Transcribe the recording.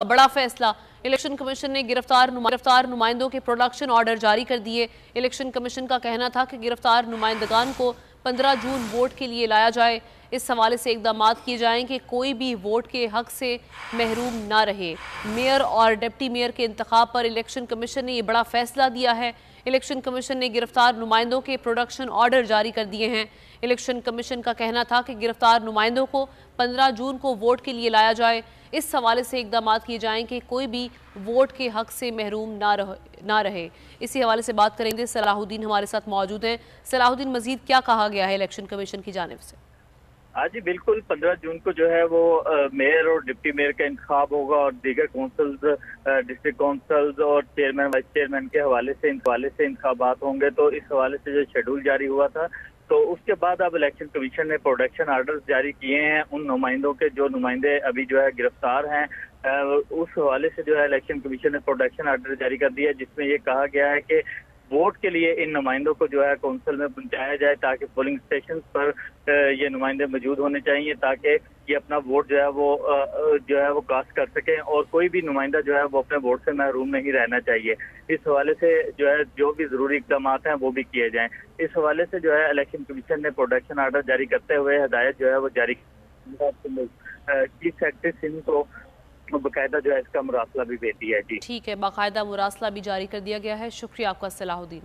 बड़ा फैसला। Election commission ने गिरफ्तार नुमाइंदों के प्रोडक्शन ऑर्डर जारी कर दिए। इलेक्शन कमीशन का कहना था कि गिरफ्तार नुमाइंदगान को 15 जून वोट के लिए लाया जाए। इस हवाले से इकदाम किए जाएं कि कोई भी वोट के हक से महरूम ना रहे। मेयर और डिप्टी मेयर के इंतखाब पर इलेक्शन कमीशन ने यह बड़ा फैसला दिया है। इलेक्शन कमीशन ने गिरफ्तार नुमाइंदों के प्रोडक्शन ऑर्डर जारी कर दिए हैं। इलेक्शन कमीशन का कहना था कि गिरफ्तार नुमाइंदों को 15 जून को वोट के लिए लाया जाए। इस हवाले से इकदाम किए जाएं कि कोई भी वोट के हक से महरूम ना रहे। इसी हवाले से बात करेंगे, सलाहुद्दीन हमारे साथ मौजूद हैं। सलाहुद्दीन, मजीद क्या कहा गया है इलेक्शन कमीशन की जानिब से? हाँ जी बिल्कुल, 15 जून को जो है वो मेयर और डिप्टी मेयर का इंतखाब होगा और दीगर काउंसिल्स, डिस्ट्रिक्ट काउंसिल्स और चेयरमैन वाइस चेयरमैन के हवाले से इंतखाबात होंगे। तो इस हवाले से जो शेड्यूल जारी हुआ था, तो उसके बाद अब इलेक्शन कमीशन ने प्रोडक्शन आर्डर्स जारी किए हैं उन नुमाइंदों के जो नुमाइंदे अभी जो है गिरफ्तार हैं। उस हवाले से जो है इलेक्शन कमीशन ने प्रोडक्शन आर्डर जारी कर दिया, जिसमें ये कहा गया है कि वोट के लिए इन नुमाइंदों को जो है काउंसिल में पहुंचाया जाए, ताकि पोलिंग स्टेशन पर ये नुमाइंदे मौजूद होने चाहिए, ताकि ये अपना वोट जो है वो कास्ट कर सकें और कोई भी नुमाइंदा जो है वो अपने वोट से महरूम नहीं रहना चाहिए। इस हवाले से जो है जो भी जरूरी इकदाम हैं वो भी किए जाएं। इस हवाले से जो है इलेक्शन कमीशन ने प्रोडक्शन आर्डर जारी करते हुए हिदायत जो है वो जारी चीफ सेक्रेटरी सिंह को बाकायदा जो है इसका मुरासला भी भेज दिया है। जी ठीक है, बाकायदा मुरासला भी जारी कर दिया गया है। शुक्रिया आपका सलाहुद्दीन।